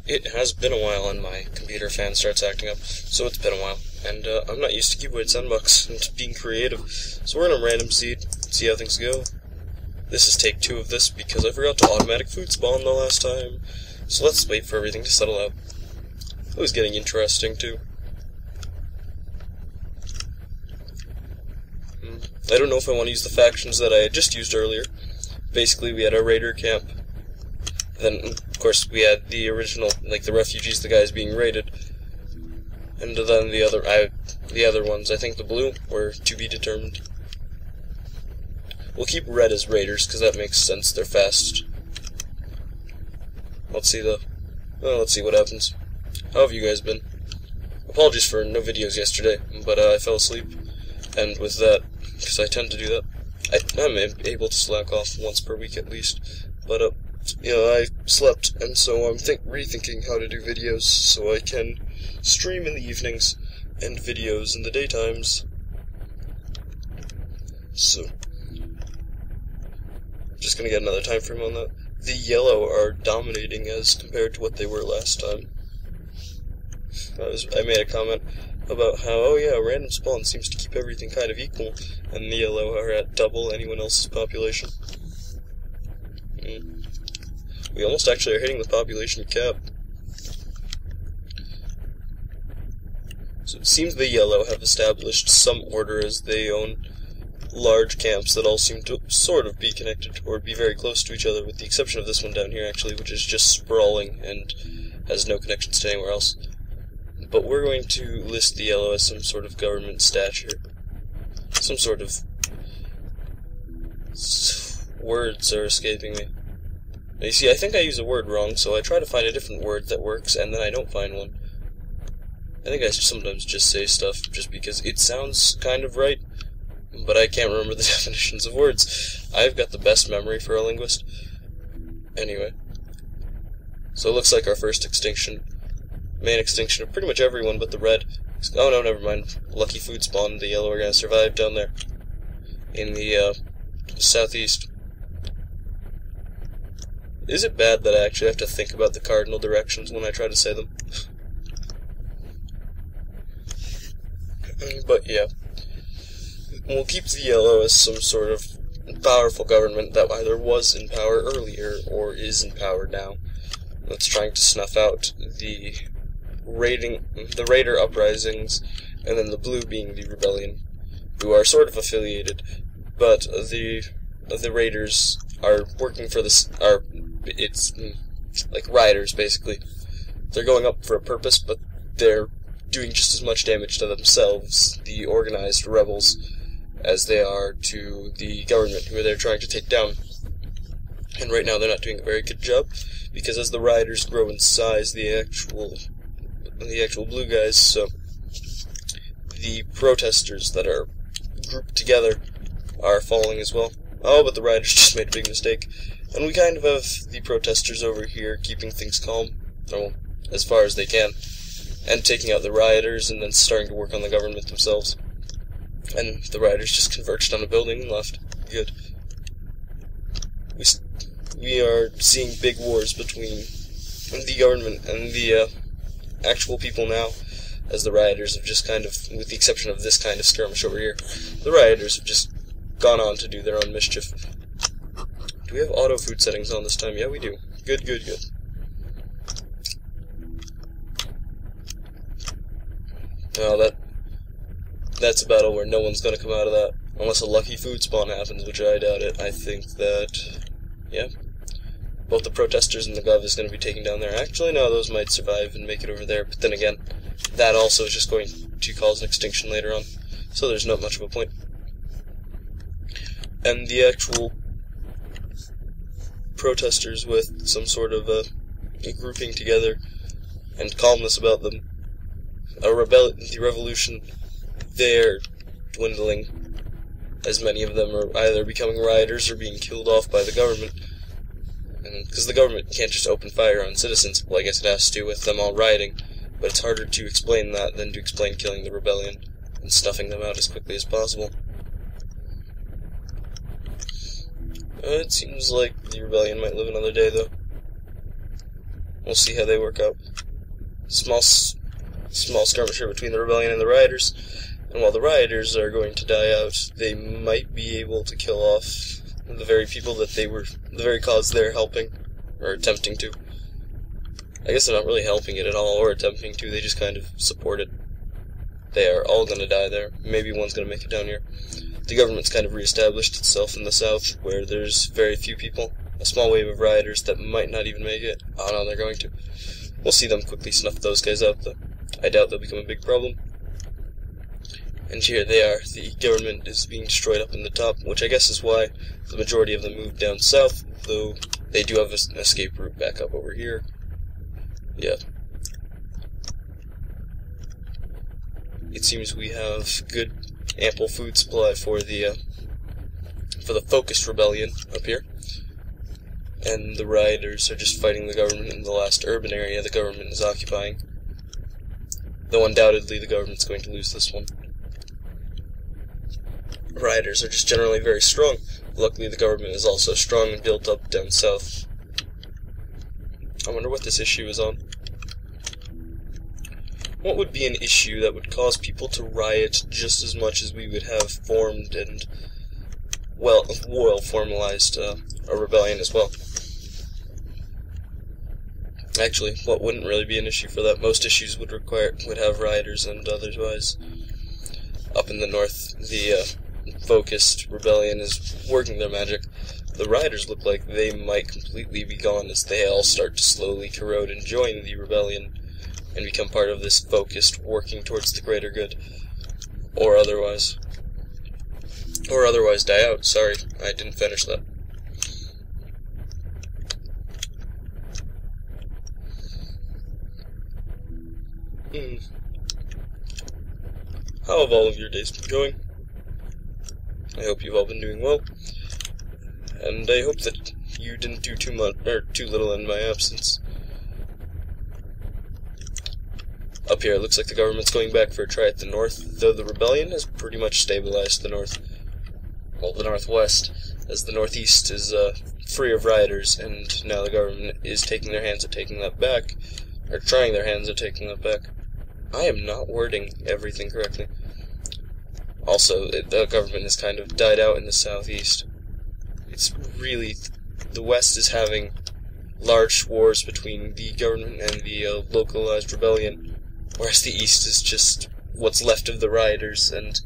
It has been a while and my computer fan starts acting up, so it's been a while. And I'm not used to Cuboid Sandbox and being creative, so we're gonna random seed, see how things go. This is take 2 of this because I forgot to automatic food spawn the last time, so let's wait for everything to settle out. It was getting interesting too. I don't know if I want to use the factions that I had just used earlier. Basically, we had our raider camp. Then, of course, we had the original, like the refugees, the guys being raided. And then the other ones, I think the blue, were to be determined. We'll keep red as raiders, because that makes sense, they're fast. Let's see though. Well, let's see what happens. How have you guys been? Apologies for no videos yesterday, but I fell asleep. And with that, because I tend to do that, I'm able to slack off once per week at least. But, I slept, and so I'm rethinking how to do videos so I can stream in the evenings and videos in the daytimes. So, just gonna get another time frame on that. The yellow are dominating as compared to what they were last time. I made a comment about how, oh yeah, random spawn seems to keep everything kind of equal, and the yellow are at double anyone else's population. We almost actually are hitting the population cap. So it seems the yellow have established some order as they own large camps that all seem to sort of be connected, or be very close to each other, with the exception of this one down here actually, which is just sprawling and has no connections to anywhere else. But we're going to list the yellow as some sort of government stature. Some sort of... words are escaping me. Now, you see, I think I use a word wrong, so I try to find a different word that works, and then I don't find one. I think I sometimes just say stuff just because it sounds kind of right, but I can't remember the definitions of words. I've got the best memory for a linguist. Anyway. So it looks like our first extinction. Main extinction of pretty much everyone but the red. Oh no, never mind. Lucky food spawn, the yellow are gonna survive down there. In the, southeast. Is it bad that I actually have to think about the cardinal directions when I try to say them? But yeah. We'll keep the yellow as some sort of powerful government that either was in power earlier or is in power now. That's trying to snuff out the raider uprisings, and then the blue being the rebellion, who are sort of affiliated, but the raiders are working for this, it's like rioters basically. They're going up for a purpose, but they're doing just as much damage to themselves, the organized rebels, as they are to the government, who they're trying to take down. And right now they're not doing a very good job, because as the rioters grow in size, the actual blue guys, so the protesters that are grouped together are falling as well. Oh, but the rioters just made a big mistake. And we kind of have the protesters over here keeping things calm, well, as far as they can, and taking out the rioters and then starting to work on the government themselves. And the rioters just converged on a building and left. Good. We are seeing big wars between the government and the actual people now, as the rioters have just kind of, with the exception of this kind of skirmish over here, the rioters have just gone on to do their own mischief. Do we have auto food settings on this time? Yeah, we do. Good, good, good. Oh, that's a battle where no one's gonna come out of that, unless a lucky food spawn happens, which I doubt it. I think that, yeah, both the protesters and the Gov is going to be taken down there. Actually, no, those might survive and make it over there, but then again, that also is just going to cause an extinction later on, so there's not much of a point. And the actual protesters with some sort of a grouping together and calmness about them, the revolution, they're dwindling, as many of them are either becoming rioters or being killed off by the government. Because the government can't just open fire on citizens. Well, I guess it has to with them all rioting, but it's harder to explain that than to explain killing the rebellion and snuffing them out as quickly as possible. It seems like the rebellion might live another day, though. We'll see how they work out. Small skirmisher between the rebellion and the rioters, and while the rioters are going to die out, they might be able to kill off the very people that the very cause they're helping, or attempting to. I guess they're not really helping it at all, or attempting to, they just kind of support it. They are all going to die there. Maybe one's going to make it down here. The government's kind of reestablished itself in the south, where there's very few people. A small wave of rioters that might not even make it. Oh no, they're going to. We'll see them quickly snuff those guys out, though. I doubt they'll become a big problem. And here they are. The government is being destroyed up in the top, which I guess is why the majority of them moved down south, though they do have an escape route back up over here. Yeah. It seems we have good, ample food supply for the focused rebellion up here. And the rioters are just fighting the government in the last urban area the government is occupying. Though undoubtedly the government's going to lose this one. Rioters are just generally very strong. Luckily the government is also strong and built up down south. I wonder what this issue is on. What would be an issue that would cause people to riot just as much as we would have formed and, well formalized a rebellion as well? Actually, what wouldn't really be an issue for that? Most issues would have rioters and otherwise. Up in the north, the focused rebellion is working their magic. The rioters look like they might completely be gone as they all start to slowly corrode and join the rebellion and become part of this focused working towards the greater good. Or otherwise die out. Sorry, I didn't finish that. How have all of your days been going? I hope you've all been doing well, and I hope that you didn't do too much or too little in my absence. Up here, it looks like the government's going back for a try at the north, though the rebellion has pretty much stabilized the north. Well, the northwest, as the northeast is free of rioters, and now the government is taking their hands at taking that back, or trying their hands at taking that back. I am not wording everything correctly. Also, the government has kind of died out in the southeast. It's really... the west is having large wars between the government and the localized rebellion, whereas the east is just what's left of the rioters and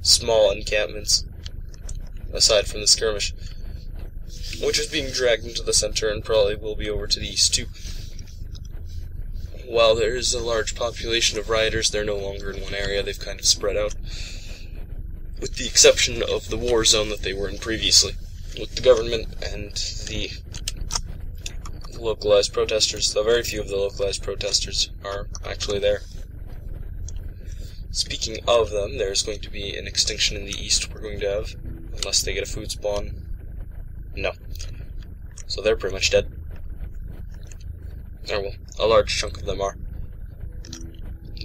small encampments, aside from the skirmish, which is being dragged into the center and probably will be over to the east too. While there is a large population of rioters, they're no longer in one area. They've kind of spread out, with the exception of the war zone that they were in previously, with the government and the localized protesters, though very few of the localized protesters are actually there. Speaking of them, there's going to be an extinction in the east we're going to have, unless they get a food spawn. No. So they're pretty much dead. Or, well, a large chunk of them are.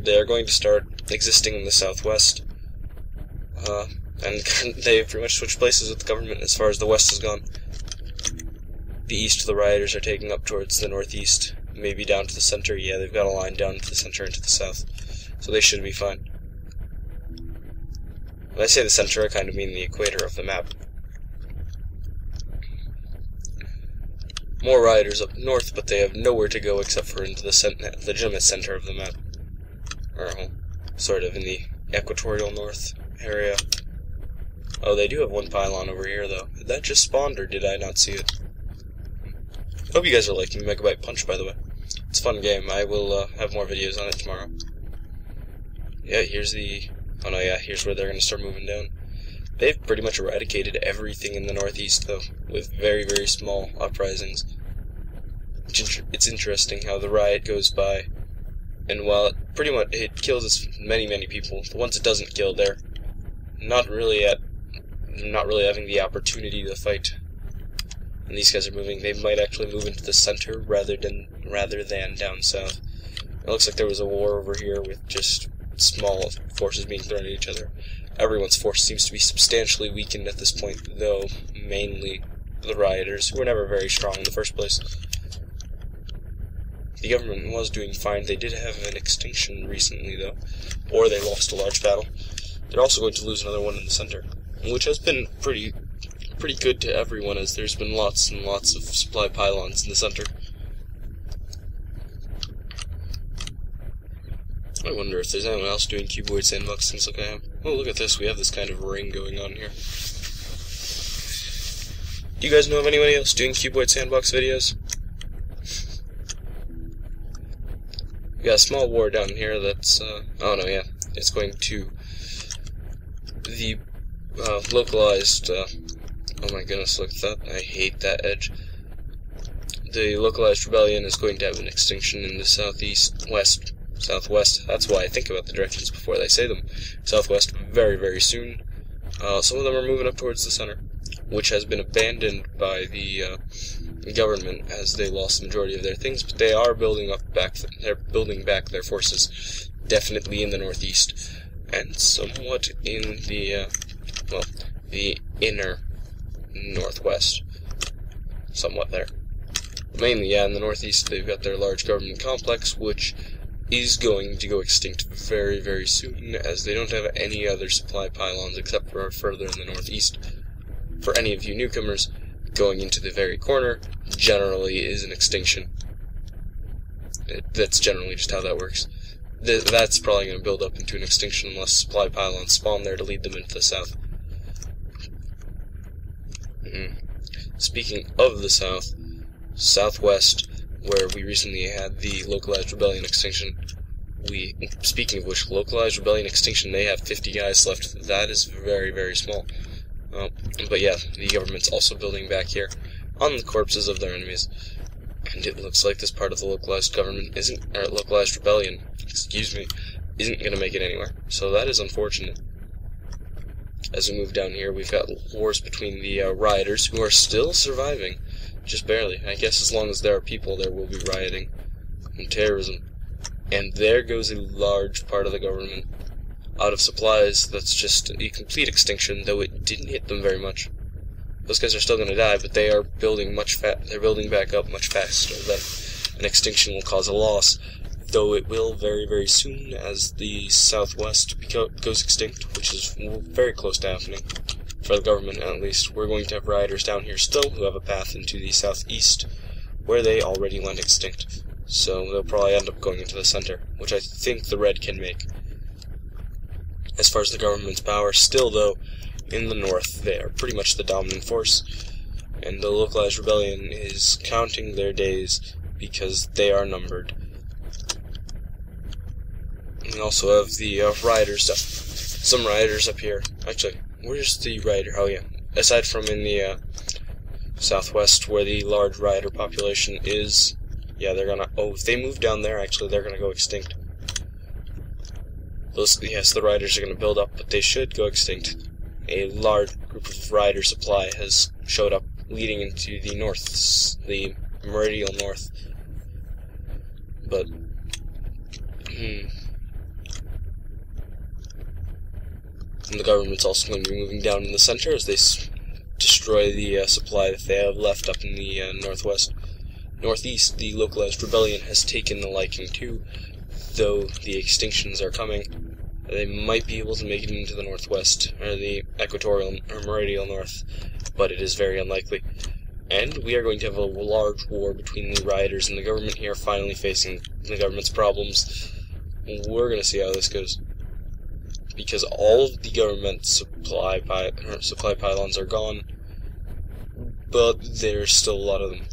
They're going to start existing in the southwest. And they've pretty much switched places with the government as far as the west has gone. The east, the rioters are taking up towards the northeast, maybe down to the center. Yeah, they've got a line down to the center and to the south, so they should be fine. When I say the center, I kind of mean the equator of the map. More rioters up north, but they have nowhere to go except for into the legitimate center of the map. Or, sort of in the equatorial north area. Oh, they do have one pylon over here, though. Did that just spawn, or did I not see it? Hope you guys are liking Megabyte Punch, by the way. It's a fun game. I will have more videos on it tomorrow. Yeah, here's the... oh no, yeah, here's where they're going to start moving down. They've pretty much eradicated everything in the northeast, though, with very, very small uprisings. It's interesting how the riot goes by, and while it kills many, many people, the ones it doesn't kill, they're not really having the opportunity to fight. And these guys are moving. They might actually move into the center rather than down south. It looks like there was a war over here with just small forces being thrown at each other. Everyone's force seems to be substantially weakened at this point, though mainly the rioters, who were never very strong in the first place. The government was doing fine. They did have an extinction recently, though, or they lost a large battle. They're also going to lose another one in the center, which has been pretty good to everyone, as there's been lots and lots of supply pylons in the center. I wonder if there's anyone else doing Cuboid Sandbox things like I am. Oh, look at this. We have this kind of ring going on here. Do you guys know of anybody else doing Cuboid Sandbox videos? We got a small war down here that's, oh no, yeah. It's going to the localized, oh my goodness, look at that. I hate that edge. The localized rebellion is going to have an extinction in the southwest. That's why I think about the directions before they say them. Southwest very, very soon. Some of them are moving up towards the center, which has been abandoned by the government as they lost the majority of their things, but they are building back their forces, definitely in the northeast, and somewhat in the, the inner northwest, somewhat there. Mainly, yeah, in the northeast, they've got their large government complex, which is going to go extinct very, very soon, as they don't have any other supply pylons except for further in the northeast. For any of you newcomers, going into the very corner generally is an extinction. That's generally just how that works. That's probably going to build up into an extinction unless supply pylons spawn there to lead them into the south. Speaking of the south, southwest, where we recently had the localized rebellion extinction, speaking of which, localized rebellion extinction, they have 50 guys left. That is very, very small. But yeah, the government's also building back here on the corpses of their enemies, and it looks like this part of the localized localized rebellion, isn't going to make it anywhere. So that is unfortunate. As we move down here, we've got wars between the rioters, who are still surviving, just barely. I guess as long as there are people, there will be rioting and terrorism. And there goes a large part of the government out of supplies. That's just a complete extinction, though it didn't hit them very much. Those guys are still going to die, but they are building they're building back up much faster than an extinction will cause a loss, though it will very, very soon as the southwest goes extinct, which is very close to happening, for the government at least. We're going to have rioters down here still who have a path into the southeast, where they already went extinct, so they'll probably end up going into the center, which I think the red can make. As far as the government's power, still though, in the north, they are pretty much the dominant force, and the localized rebellion is counting their days because they are numbered. We also have the rioters stuff. Some rioters up here. Actually, where's the rioter? Oh yeah, aside from in the southwest, where the large rioter population is, yeah, they're gonna. Oh, if they move down there, actually, they're gonna go extinct. Yes, the rioters are gonna build up, but they should go extinct. A large group of rider supply has showed up, leading into the north, the meridional north. But and the government's also going to be moving down in the center as they destroy the supply that they have left up in the northeast. The localized rebellion has taken the liking to, though the extinctions are coming. They might be able to make it into the northwest, or the equatorial or meridional north, but it is very unlikely. And we are going to have a large war between the rioters and the government here, finally facing the government's problems. We're going to see how this goes, because all of the government supply pylons are gone, but there's still a lot of them.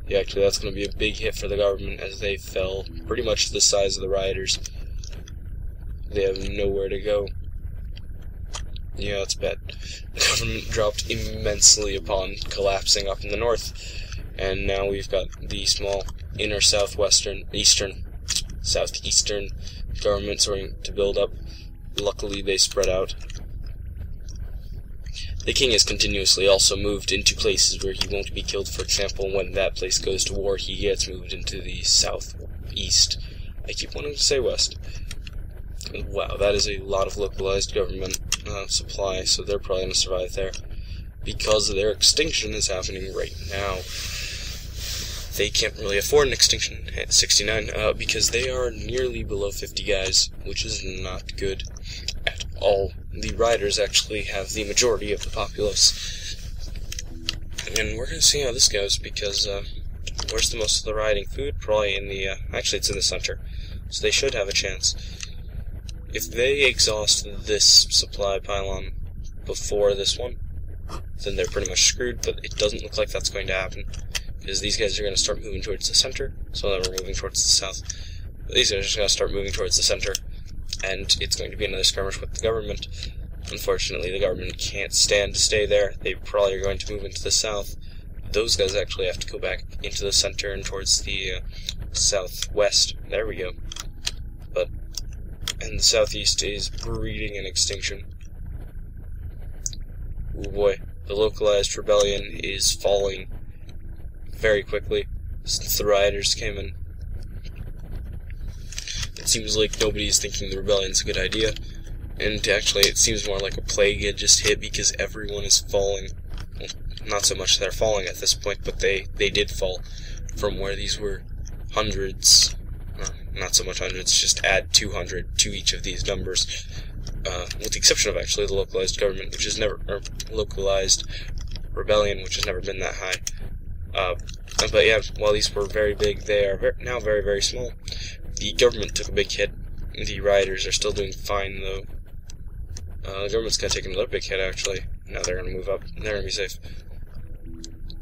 Yeah, actually, that's going to be a big hit for the government, as they fell pretty much the size of the rioters. They have nowhere to go. Yeah, that's bad. The government dropped immensely upon collapsing up in the north, and now we've got the small inner southeastern government starting to build up. Luckily, they spread out. The king has continuously also moved into places where he won't be killed. For example, when that place goes to war, he gets moved into the southeast. I keep wanting to say west. Wow, that is a lot of localized government supply, so they're probably going to survive there, because their extinction is happening right now. they can't really afford an extinction at 69, because they are nearly below 50 guys, which is not good at all. The Riders actually have the majority of the populace, and we're going to see how this goes, because where's the most of the riding food? Probably in the, actually it's in the center, so they should have a chance. If they exhaust this supply pylon before this one, then they're pretty much screwed, but it doesn't look like that's going to happen, because these guys are going to start moving towards the center, so then we're moving towards the south. These guys are just going to start moving towards the center, and it's going to be another skirmish with the government. Unfortunately, the government can't stand to stay there. They probably are going to move into the south. Those guys actually have to go back into the center and towards the southwest. There we go. And the southeast is breeding an extinction. Oh boy, the localized rebellion is falling very quickly since the rioters came in. It seems like nobody's thinking the rebellion's a good idea, and actually it seems more like a plague had just hit because everyone is falling. Well, not so much they're falling at this point, but they did fall from where these were hundreds. Not so much hundreds, just add 200 to each of these numbers, with the exception of actually the localized government, which has never, or localized rebellion, which has never been that high. But yeah, while these were very big, they are now very, very small. The government took a big hit. The rioters are still doing fine, though. The government's going to take another big hit, actually. Now they're going to move up. They're going to be safe.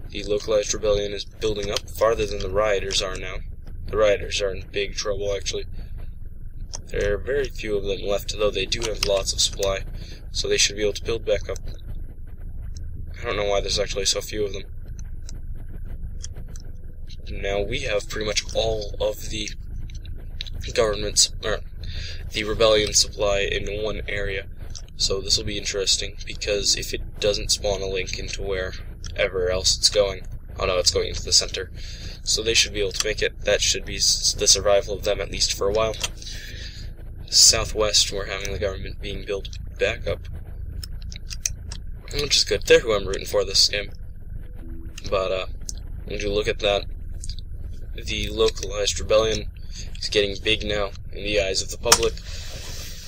The localized rebellion is building up farther than the rioters are now. The rioters are in big trouble, actually. There are very few of them left, though they do have lots of supply, so they should be able to build back up. I don't know why there's actually so few of them. Now we have pretty much all of the government's, or the rebellion supply in one area, so this will be interesting, because if it doesn't spawn a link into wherever else it's going, oh no, it's going into the center. So they should be able to make it. That should be the survival of them, at least for a while. Southwest, we're having the government being built back up, which is good. They're who I'm rooting for this game. But, when you look at that, the localized rebellion is getting big now in the eyes of the public,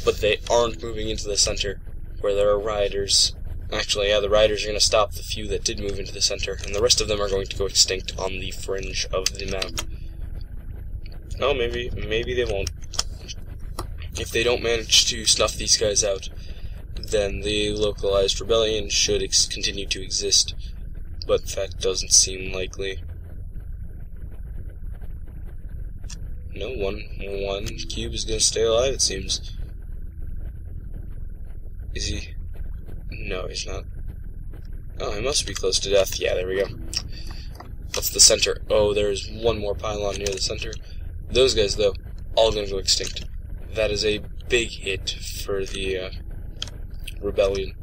but they aren't moving into the center, where there are rioters. Actually, yeah, the rioters are going to stop the few that did move into the center, and the rest of them are going to go extinct on the fringe of the map. No, maybe they won't. If they don't manage to snuff these guys out, then the localized rebellion should continue to exist, but that doesn't seem likely. No, one cube is going to stay alive, it seems. Is he? No, he's not. Oh, he must be close to death. Yeah, there we go. That's the center. Oh, there's one more pylon near the center. Those guys, though, all going to go extinct. That is a big hit for the rebellion.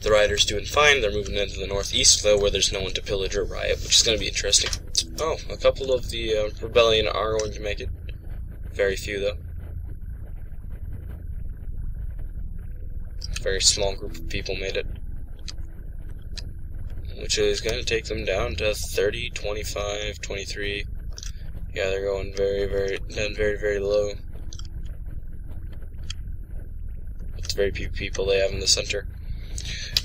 The rioters doing fine. They're moving into the northeast, though, where there's no one to pillage or riot, which is going to be interesting. Oh, a couple of the rebellion are going to make it. Very few, though. Very small group of people made it, which is going to take them down to 30, 25, 23. Yeah, they're going very low. It's very few people they have in the center.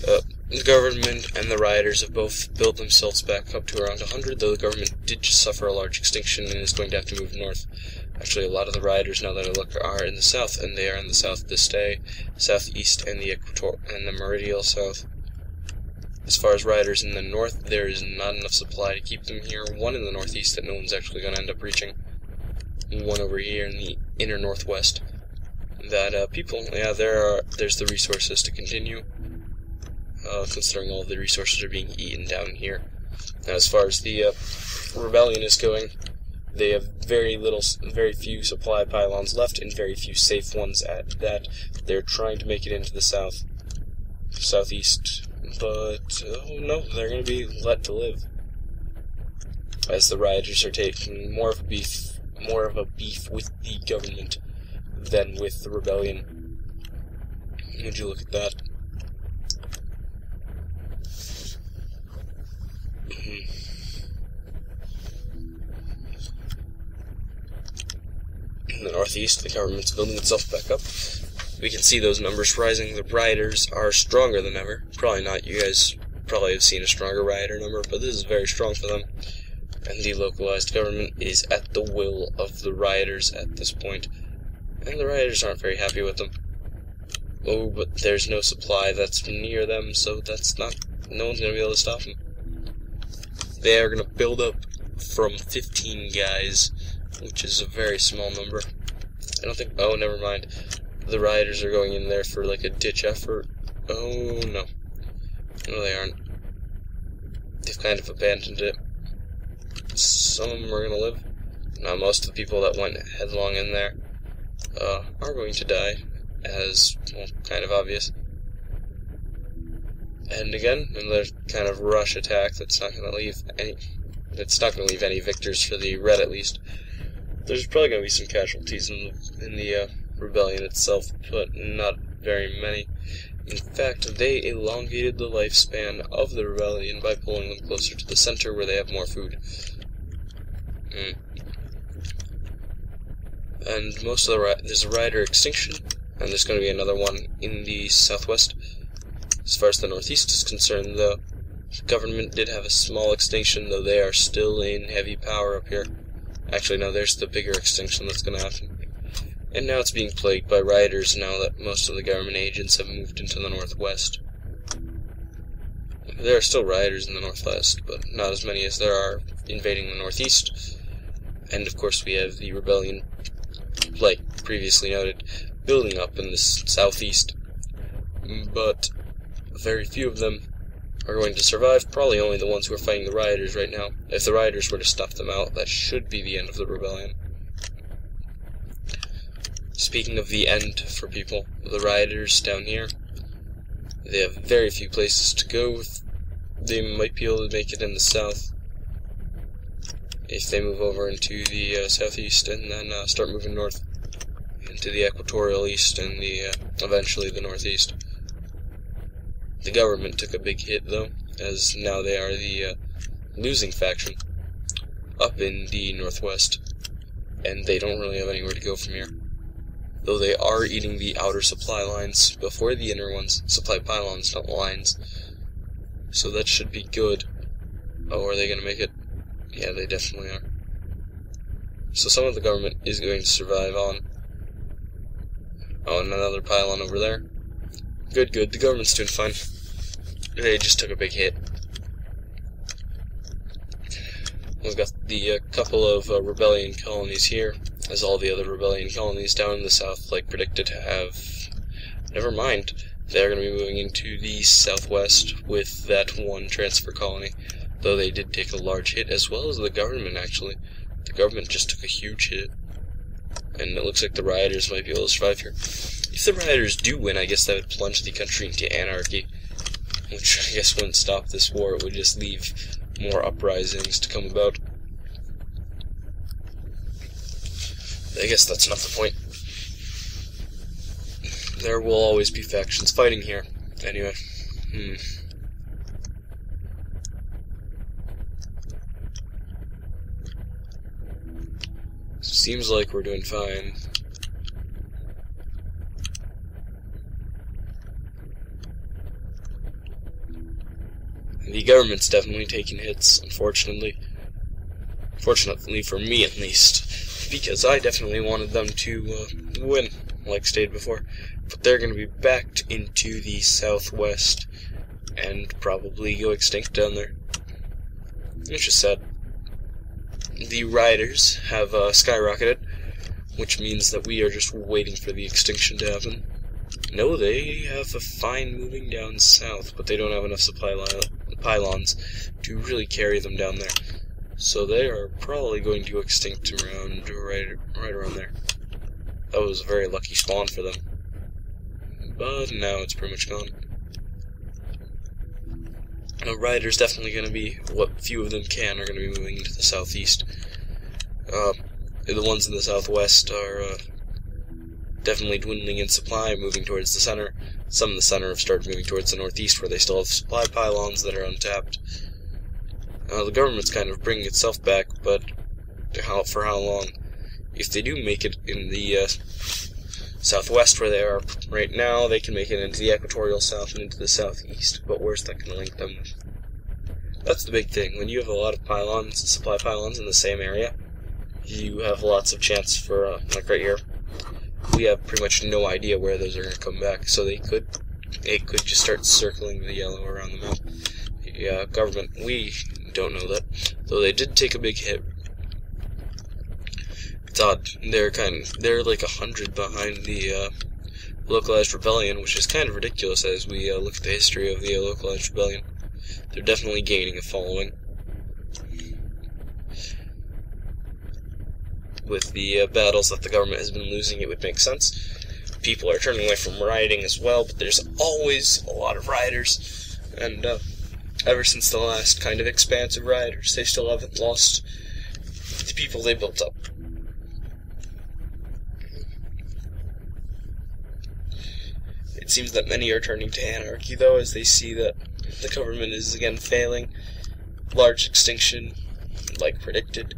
The government and the rioters have both built themselves back up to around 100, though the government did just suffer a large extinction and is going to have to move north. Actually, a lot of the rioters, now that I look, are in the south, and they are in the south this day, southeast, and the meridial south. As far as rioters in the north, there is not enough supply to keep them here. One in the northeast that no one's actually going to end up reaching. One over here in the inner northwest. That people, yeah, there's the resources to continue. Considering all of the resources are being eaten down here. Now, as far as the rebellion is going, they have very few supply pylons left, and very few safe ones at that. They're trying to make it into the southeast, but oh no, they're going to be let to live, as the rioters are taking more of a beef with the government than with the rebellion. Would you look at that? northeast, the government's building itself back up. We can see those numbers rising. The rioters are stronger than ever. Probably not. You guys probably have seen a stronger rioter number, but this is very strong for them. And the localized government is at the will of the rioters at this point. And the rioters aren't very happy with them. Oh, but there's no supply that's near them, so that's not... no one's going to be able to stop them. They are going to build up from 15 guys, which is a very small number. I don't think... oh, never mind. The rioters are going in there for, like, a ditch effort. Oh, no. No, they aren't. They've kind of abandoned it. Some of them are going to live. Now, most of the people that went headlong in there are going to die, as, well, kind of obvious. And again, another kind of rush attack that's not going to leave any... it's not going to leave any victors for the red, at least. There's probably going to be some casualties in the rebellion itself, but not very many. In fact, they elongated the lifespan of the rebellion by pulling them closer to the center where they have more food. And most of there's a rioter extinction, and there's going to be another one in the southwest. As far as the northeast is concerned, though, the government did have a small extinction, though they are still in heavy power up here. Actually, no, there's the bigger extinction that's going to happen. And now it's being plagued by rioters now that most of the government agents have moved into the northwest. There are still rioters in the northwest, but not as many as there are invading the northeast. And of course we have the rebellion, like previously noted, building up in the southeast. But very few of them are going to survive, probably only the ones who are fighting the rioters right now. If the rioters were to snuff them out, that should be the end of the rebellion. Speaking of the end for people, the rioters down here, they have very few places to go. They might be able to make it in the south if they move over into the southeast and then start moving north into the equatorial east and eventually the northeast. The government took a big hit, though, as now they are the losing faction up in the northwest, and they don't really have anywhere to go from here. Though they are eating the outer supply lines before the inner ones. Supply pylons, not lines. So that should be good. Oh, are they going to make it? Yeah, they definitely are. So some of the government is going to survive on. Oh, and another pylon over there. Good, good. The government's doing fine. They just took a big hit. We've got the couple of rebellion colonies here, as all the other rebellion colonies down in the south, like predicted, have... never mind. They're going to be moving into the southwest with that one transfer colony, though they did take a large hit, as well as the government, actually. The government just took a huge hit, and it looks like the rioters might be able to survive here. If the rioters do win, I guess that would plunge the country into anarchy, which I guess wouldn't stop this war. It would just leave more uprisings to come about. I guess that's not the point. There will always be factions fighting here. Anyway. Seems like we're doing fine. The government's definitely taking hits, unfortunately. Fortunately for me, at least. Because I definitely wanted them to win, like stated before. But they're going to be backed into the southwest and probably go extinct down there. Which is sad. The rioters have skyrocketed, which means that we are just waiting for the extinction to happen. No, they have a fine moving down south, but they don't have enough supply pylons to really carry them down there. So they are probably going to go extinct around right around there. That was a very lucky spawn for them. But now it's pretty much gone. Rioters definitely going to be, what few of them can, are going to be moving into the southeast. The ones in the southwest are definitely dwindling in supply, moving towards the center. Some in the center have started moving towards the northeast, where they still have supply pylons that are untapped. The government's kind of bringing itself back, but for how long? if they do make it in the southwest where they are right now, they can make it into the equatorial south and into the southeast. But where's that going to link them? That's the big thing. When you have a lot of pylons, supply pylons in the same area, you have lots of chance for, like right here, we have pretty much no idea where those are going to come back, so it could just start circling the yellow around the map. The government, we don't know that, though they did take a big hit. It's odd. They're like 100 behind the localized rebellion, which is kind of ridiculous as we look at the history of the localized rebellion. They're definitely gaining a following. With the battles that the government has been losing, it would make sense. People are turning away from rioting as well, but there's always a lot of rioters, and ever since the last kind of expanse of rioters, they still haven't lost the people they built up. It seems that many are turning to anarchy, though, as they see that the government is again failing. Large extinction, like predicted.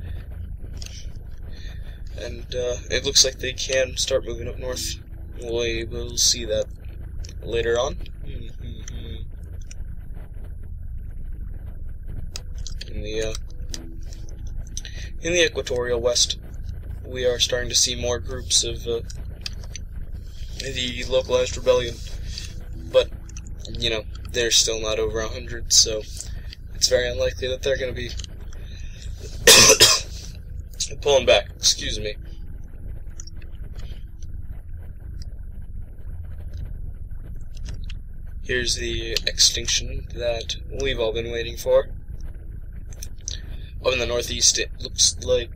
And it looks like they can start moving up north. We will see that later on. In the equatorial west, we are starting to see more groups of the localized rebellion, but you know, they're still not over 100, so it's very unlikely that they're going to be pulling back. Excuse me. Here's the extinction that we've all been waiting for. Up in the northeast, it looks like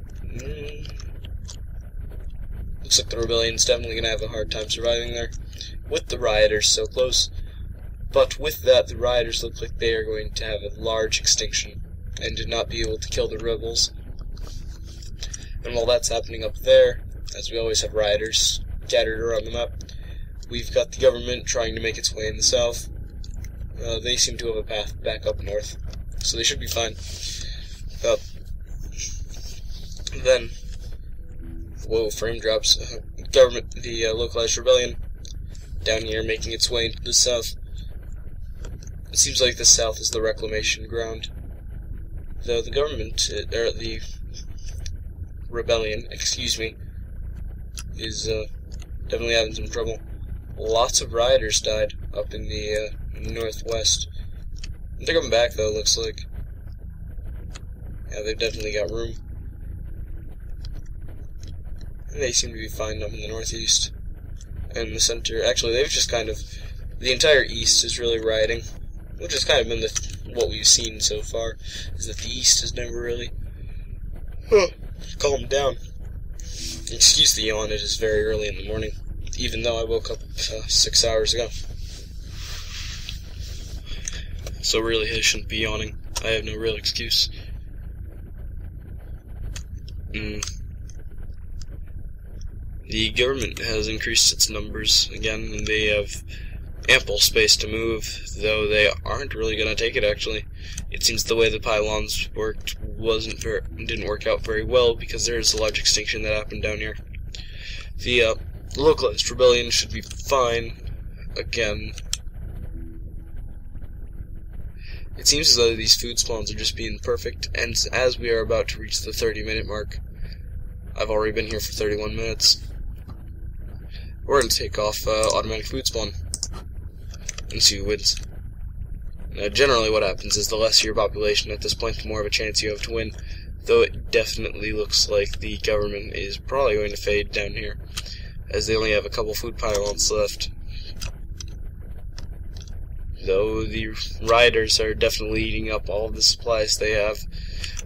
the rebellion's definitely going to have a hard time surviving there, with the rioters so close. But with that, the rioters look like they are going to have a large extinction, and to not be able to kill the rebels. And while that's happening up there, as we always have rioters scattered around the map, we've got the government trying to make its way in the south. They seem to have a path back up north, so they should be fine. Then, whoa, frame drops. Government, the localized rebellion, down here making its way into the south. It seems like the south is the reclamation ground. Though the government, or the rebellion, excuse me, is definitely having some trouble. Lots of rioters died up in the northwest. They're coming back, though, looks like. Yeah, they've definitely got room. And they seem to be fine up in the northeast. And the center, actually, they've just kind of, the entire east is really rioting, which has kind of been what we've seen so far, is that the east has never really calmed down. Excuse the yawn, it is very early in the morning, even though I woke up 6 hours ago. So really, I shouldn't be yawning. I have no real excuse. The government has increased its numbers again, and they have ample space to move, though they aren't really going to take it, actually. It seems the way the pylons worked didn't work out very well, because there is a large extinction that happened down here. The localized rebellion should be fine again. It seems as though these food spawns are just being perfect, and as we are about to reach the 30-minute mark, I've already been here for 31 minutes, we're going to take off automatic food spawn and see who wins. Now, generally what happens is the lesser your population at this point, the more of a chance you have to win, though it definitely looks like the government is probably going to fade down here, as they only have a couple food pylons left. Though the rioters are definitely eating up all of the supplies they have,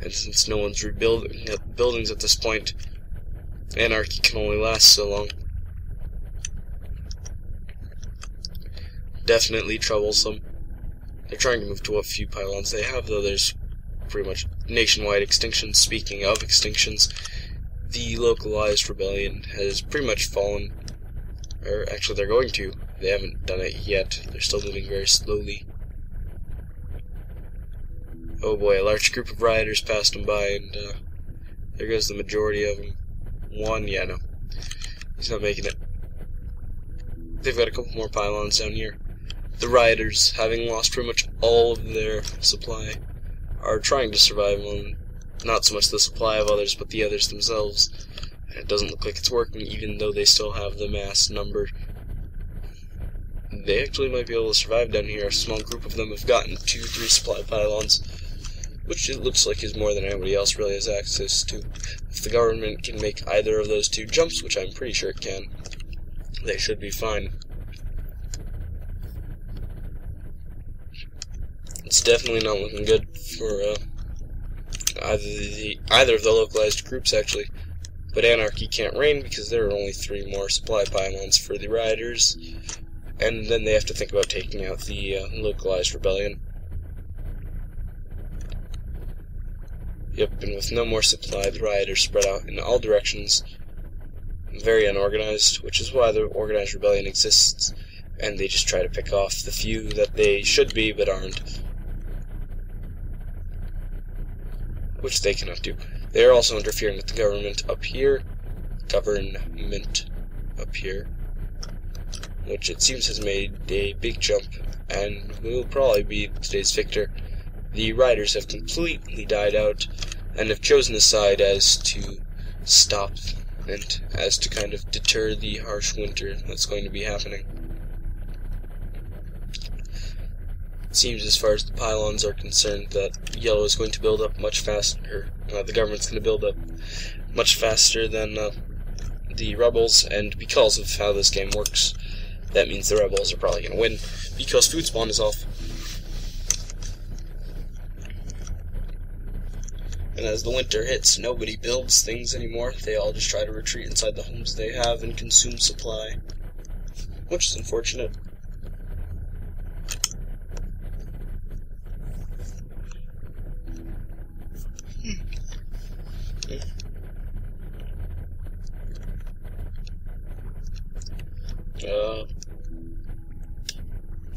and since no one's rebuilding buildings at this point, anarchy can only last so long. Definitely troublesome. They're trying to move to what few pylons they have, though there's pretty much nationwide extinctions. Speaking of extinctions, the localized rebellion has pretty much fallen, or actually they're going to. They haven't done it yet. They're still moving very slowly. Oh boy, a large group of rioters passed them by, and there goes the majority of them. 1. Yeah, no. He's not making it. They've got a couple more pylons down here. The rioters, having lost pretty much all of their supply, are trying to survive on not so much the supply of others, but the others themselves. And it doesn't look like it's working, even though they still have the mass number. They actually might be able to survive down here. A small group of them have gotten 2 or 3 supply pylons, which it looks like is more than anybody else really has access to. If the government can make either of those 2 jumps, which I'm pretty sure it can, they should be fine. It's definitely not looking good for either of the localized groups, actually. But anarchy can't reign because there are only 3 more supply pylons for the rioters, and then they have to think about taking out the localized rebellion. Yep, and with no more supply, the rioters spread out in all directions, very unorganized, which is why the organized rebellion exists, and they just try to pick off the few that they should be but aren't, which they cannot do. They are also interfering with the government up here, which it seems has made a big jump, and will probably be today's victor. The riders have completely died out, and have chosen a side as to stop and as to kind of deter the harsh winter that's going to be happening. It seems, as far as the pylons are concerned, that yellow is going to build up much faster. The government's going to build up much faster than the rebels, and because of how this game works, that means the rebels are probably going to win, because food spawn is off. And as the winter hits, nobody builds things anymore. They all just try to retreat inside the homes they have and consume supply, which is unfortunate.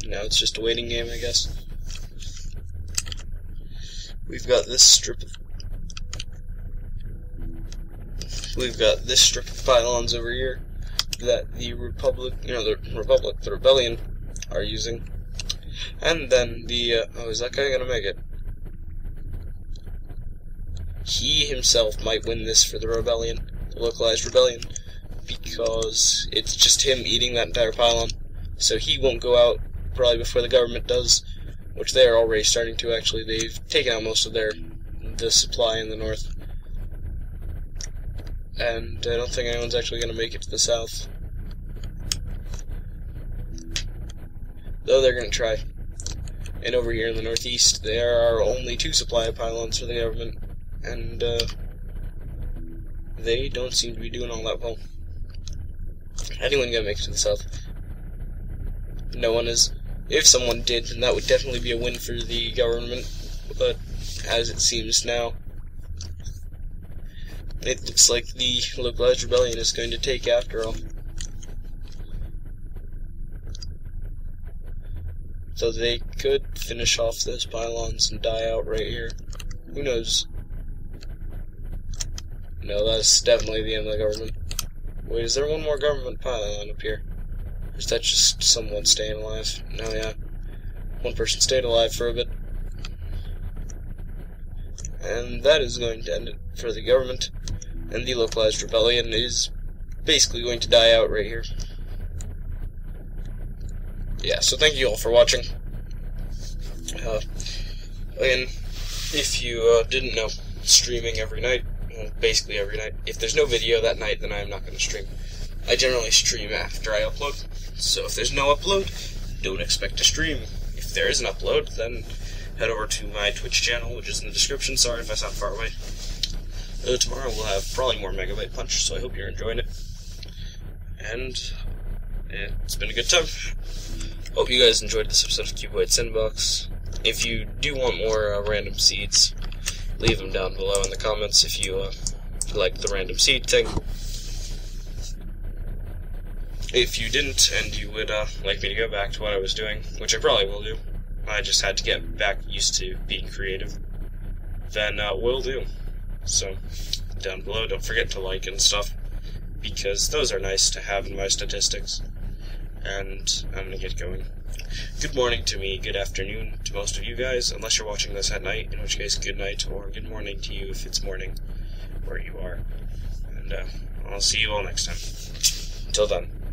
Now it's just a waiting game, I guess. We've got this strip of pylons over here that the rebellion are using. And then the, oh, is that guy gonna make it? He himself might win this for the rebellion, the localized rebellion, because it's just him eating that entire pylon. So he won't go out probably before the government does, which they are already starting to. Actually, they've taken out most of the supply in the north, and I don't think anyone's actually going to make it to the south, though they're going to try. And over here in the northeast, there are only 2 supply pylons for the government, and they don't seem to be doing all that well. Anyone gonna make it to the south? No one is. If someone did, then that would definitely be a win for the government, but as it seems now, it looks like the localized rebellion is going to take after all. So they could finish off those pylons and die out right here. Who knows? No, that's definitely the end of the government. Wait, is there one more government pylon up here? Or is that just someone staying alive? No, yeah. One person stayed alive for a bit. And that is going to end it for the government. And the localized rebellion is basically going to die out right here. Yeah, so thank you all for watching. Again, if you didn't know, streaming every night, basically every night. If there's no video that night, then I'm not going to stream. I generally stream after I upload, so if there's no upload, don't expect to stream. If there is an upload, then head over to my Twitch channel, which is in the description. Sorry if I sound far away. Tomorrow we'll have probably more Megabyte Punch, so I hope you're enjoying it. And it's been a good time. Hope you guys enjoyed this episode of Cuboid Sandbox. If you do want more random seeds, leave them down below in the comments if you like the random seed thing. If you didn't, and you would like me to go back to what I was doing, which I probably will do, I just had to get back used to being creative, then will do. So, down below, don't forget to like and stuff. because those are nice to have in my statistics. And I'm gonna get going. Good morning to me, good afternoon to most of you guys, unless you're watching this at night, in which case good night or good morning to you if it's morning where you are. And I'll see you all next time. Until then.